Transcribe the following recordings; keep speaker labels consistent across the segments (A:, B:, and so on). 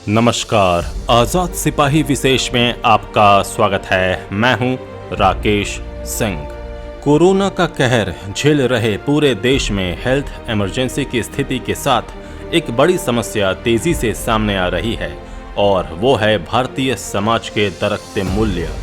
A: नमस्कार, आजाद सिपाही विशेष में आपका स्वागत है। मैं हूं राकेश सिंह। कोरोना का कहर झेल रहे पूरे देश में हेल्थ इमरजेंसी की स्थिति के साथ एक बड़ी समस्या तेजी से सामने आ रही है और वो है भारतीय समाज के दरकते मूल्य।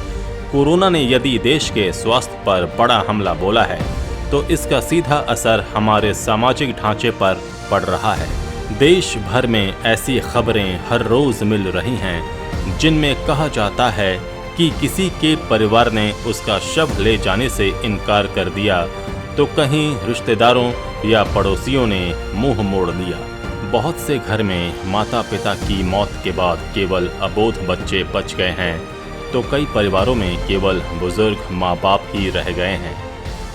A: कोरोना ने यदि देश के स्वास्थ्य पर बड़ा हमला बोला है तो इसका सीधा असर हमारे सामाजिक ढांचे पर पड़ रहा है। देश भर में ऐसी खबरें हर रोज मिल रही हैं जिनमें कहा जाता है कि किसी के परिवार ने उसका शव ले जाने से इनकार कर दिया तो कहीं रिश्तेदारों या पड़ोसियों ने मुंह मोड़ लिया। बहुत से घर में माता पिता की मौत के बाद केवल अबोध बच्चे बच गए हैं तो कई परिवारों में केवल बुजुर्ग माँ बाप ही रह गए हैं।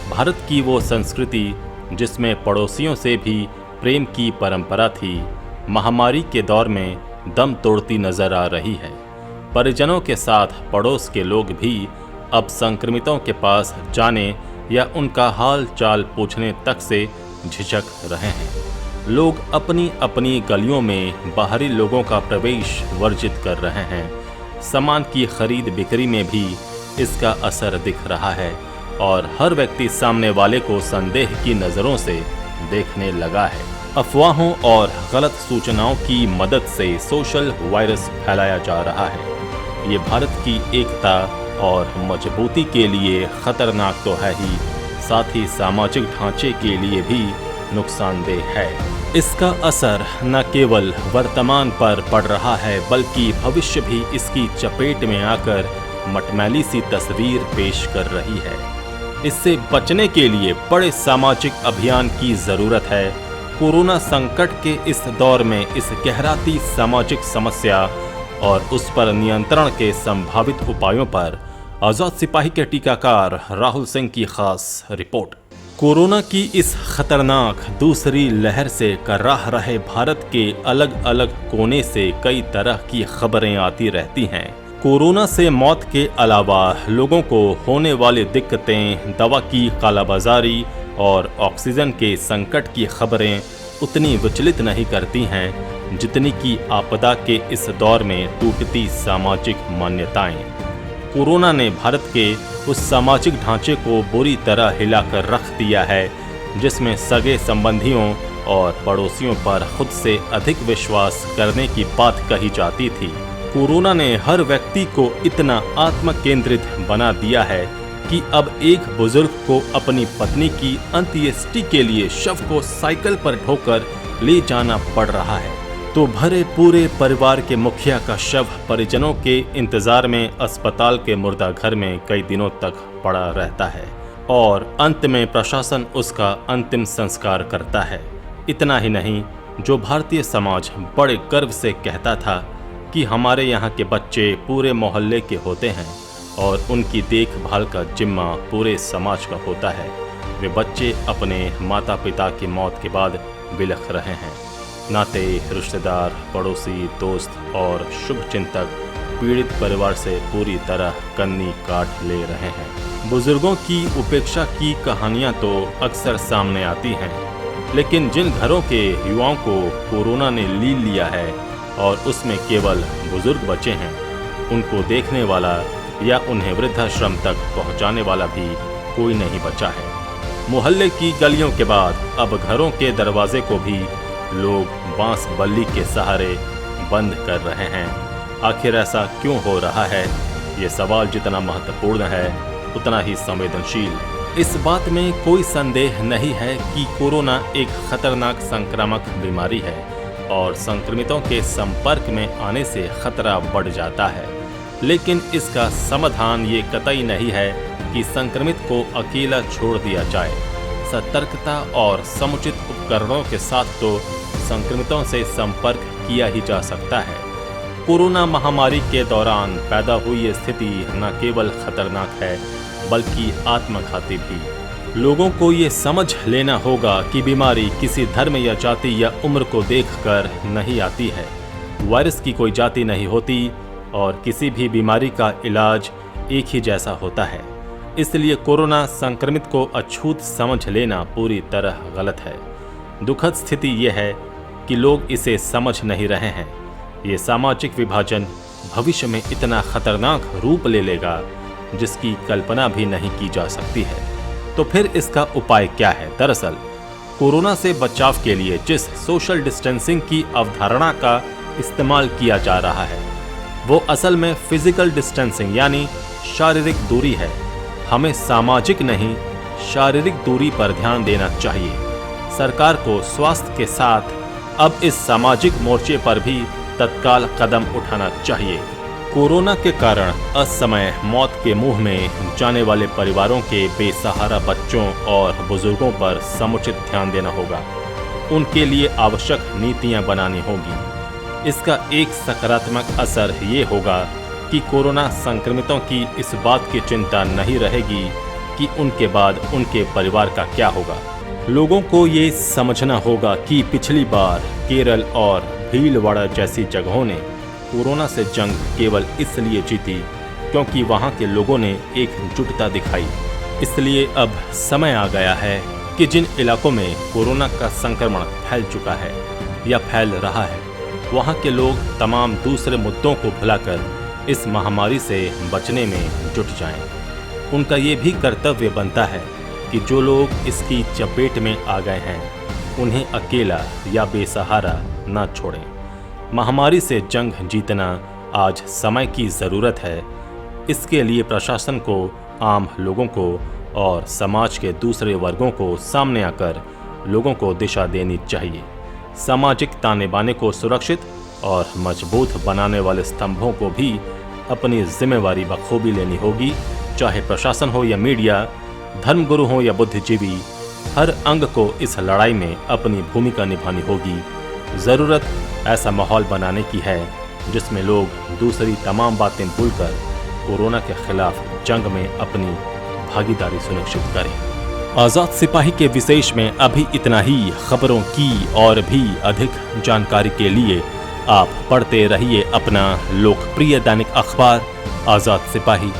A: भारत की वो संस्कृति जिसमें पड़ोसियों से भी प्रेम की परंपरा थी, महामारी के दौर में दम तोड़ती नजर आ रही है। परिजनों के साथ पड़ोस के लोग भी अब संक्रमितों के पास जाने या उनका हाल चाल पूछने तक से झिझक रहे हैं। लोग अपनी अपनी गलियों में बाहरी लोगों का प्रवेश वर्जित कर रहे हैं। सामान की खरीद बिक्री में भी इसका असर दिख रहा है और हर व्यक्ति सामने वाले को संदेह की नज़रों से देखने लगा है। अफवाहों और गलत सूचनाओं की मदद से सोशल वायरस फैलाया जा रहा है। ये भारत की एकता और मजबूती के लिए खतरनाक तो है ही, साथ ही सामाजिक ढांचे के लिए भी नुकसानदेह है। इसका असर न केवल वर्तमान पर पड़ रहा है बल्कि भविष्य भी इसकी चपेट में आकर मटमैली सी तस्वीर पेश कर रही है। इससे बचने के लिए बड़े सामाजिक अभियान की जरूरत है। कोरोना संकट के इस दौर में इस गहराती सामाजिक समस्या और उस पर नियंत्रण के संभावित उपायों पर आजाद सिपाही के टीकाकार राहुल सिंह की खास रिपोर्ट। कोरोना की इस खतरनाक दूसरी लहर से कराह रहे भारत के अलग अलग कोने से कई तरह की खबरें आती रहती हैं। कोरोना से मौत के अलावा लोगों को होने वाली दिक्कतें, दवा की कालाबाजारी और ऑक्सीजन के संकट की खबरें उतनी विचलित नहीं करती हैं जितनी कि आपदा के इस दौर में टूटती सामाजिक मान्यताएं। कोरोना ने भारत के उस सामाजिक ढांचे को बुरी तरह हिलाकर रख दिया है जिसमें सगे संबंधियों और पड़ोसियों पर खुद से अधिक विश्वास करने की बात कही जाती थी। कोरोना ने हर व्यक्ति को इतना आत्मकेंद्रित बना दिया है कि अब एक बुजुर्ग को अपनी पत्नी की अंत्येष्टि के लिए शव को साइकिल पर ढोकर ले जाना पड़ रहा है तो भरे पूरे परिवार के मुखिया का शव परिजनों के इंतजार में अस्पताल के मुर्दाघर में कई दिनों तक पड़ा रहता है और अंत में प्रशासन उसका अंतिम संस्कार करता है। इतना ही नहीं, जो भारतीय समाज बड़े गर्व से कहता था कि हमारे यहाँ के बच्चे पूरे मोहल्ले के होते हैं और उनकी देखभाल का जिम्मा पूरे समाज का होता है, वे बच्चे अपने माता पिता की मौत के बाद बिलख रहे हैं। नाते, रिश्तेदार, पड़ोसी, दोस्त और शुभचिंतक पीड़ित परिवार से पूरी तरह कन्नी काट ले रहे हैं। बुजुर्गों की उपेक्षा की कहानियां तो अक्सर सामने आती हैं, लेकिन जिन घरों के युवाओं को कोरोना ने लील लिया है और उसमें केवल बुजुर्ग बचे हैं, उनको देखने वाला या उन्हें वृद्धाश्रम तक पहुंचाने वाला भी कोई नहीं बचा है। मोहल्ले की गलियों के बाद अब घरों के दरवाजे को भी लोग बांस बल्ली के सहारे बंद कर रहे हैं। आखिर ऐसा क्यों हो रहा है? ये सवाल जितना महत्वपूर्ण है उतना ही संवेदनशील। इस बात में कोई संदेह नहीं है कि कोरोना एक खतरनाक संक्रामक बीमारी है और संक्रमितों के संपर्क में आने से खतरा बढ़ जाता है, लेकिन इसका समाधान ये कतई नहीं है कि संक्रमित को अकेला छोड़ दिया जाए। सतर्कता और समुचित उपकरणों के साथ तो संक्रमितों से संपर्क किया ही जा सकता है। कोरोना महामारी के दौरान पैदा हुई ये स्थिति न केवल खतरनाक है बल्कि आत्मघाती भी। लोगों को ये समझ लेना होगा कि बीमारी किसी धर्म या जाति या उम्र को देखकर नहीं आती है। वायरस की कोई जाति नहीं होती और किसी भी बीमारी का इलाज एक ही जैसा होता है। इसलिए कोरोना संक्रमित को अछूत समझ लेना पूरी तरह गलत है। दुखद स्थिति यह है कि लोग इसे समझ नहीं रहे हैं। ये सामाजिक विभाजन भविष्य में इतना खतरनाक रूप ले लेगा जिसकी कल्पना भी नहीं की जा सकती है। तो फिर इसका उपाय क्या है? दरअसल कोरोना से बचाव के लिए जिस सोशल डिस्टेंसिंग की अवधारणा का इस्तेमाल किया जा रहा है वो असल में फिजिकल डिस्टेंसिंग यानी शारीरिक दूरी है। हमें सामाजिक नहीं शारीरिक दूरी पर ध्यान देना चाहिए। सरकार को स्वास्थ्य के साथ अब इस सामाजिक मोर्चे पर भी तत्काल कदम उठाना चाहिए। कोरोना के कारण असमय मौत के मुंह में जाने वाले परिवारों के बेसहारा बच्चों और बुजुर्गों पर समुचित ध्यान देना होगा। उनके लिए आवश्यक नीतियां बनानी होगी। इसका एक सकारात्मक असर ये होगा कि कोरोना संक्रमितों की इस बात की चिंता नहीं रहेगी कि उनके बाद उनके परिवार का क्या होगा। लोगों को ये समझना होगा कि पिछली बार केरल और भीलवाड़ा जैसी जगहों ने कोरोना से जंग केवल इसलिए जीती क्योंकि वहां के लोगों ने एकजुटता दिखाई। इसलिए अब समय आ गया है कि जिन इलाकों में कोरोना का संक्रमण फैल चुका है या फैल रहा है वहां के लोग तमाम दूसरे मुद्दों को भुलाकर इस महामारी से बचने में जुट जाएं। उनका ये भी कर्तव्य बनता है कि जो लोग इसकी चपेट में आ गए हैं उन्हें अकेला या बेसहारा न छोड़ें। महामारी से जंग जीतना आज समय की ज़रूरत है। इसके लिए प्रशासन को, आम लोगों को और समाज के दूसरे वर्गों को सामने आकर लोगों को दिशा देनी चाहिए। सामाजिक ताने बाने को सुरक्षित और मजबूत बनाने वाले स्तंभों को भी अपनी जिम्मेवारी बखूबी लेनी होगी। चाहे प्रशासन हो या मीडिया, धर्मगुरु हो या बुद्धिजीवी, हर अंग को इस लड़ाई में अपनी भूमिका निभानी होगी। ज़रूरत ऐसा माहौल बनाने की है जिसमें लोग दूसरी तमाम बातें भूलकर कोरोना के खिलाफ जंग में अपनी भागीदारी सुनिश्चित करें। आज़ाद सिपाही के विशेष में अभी इतना ही। खबरों की और भी अधिक जानकारी के लिए आप पढ़ते रहिए अपना लोकप्रिय दैनिक अखबार आज़ाद सिपाही।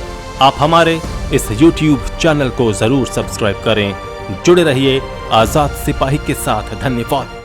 A: आप हमारे इस YouTube चैनल को ज़रूर सब्सक्राइब करें। जुड़े रहिए आज़ाद सिपाही के साथ। धन्यवाद।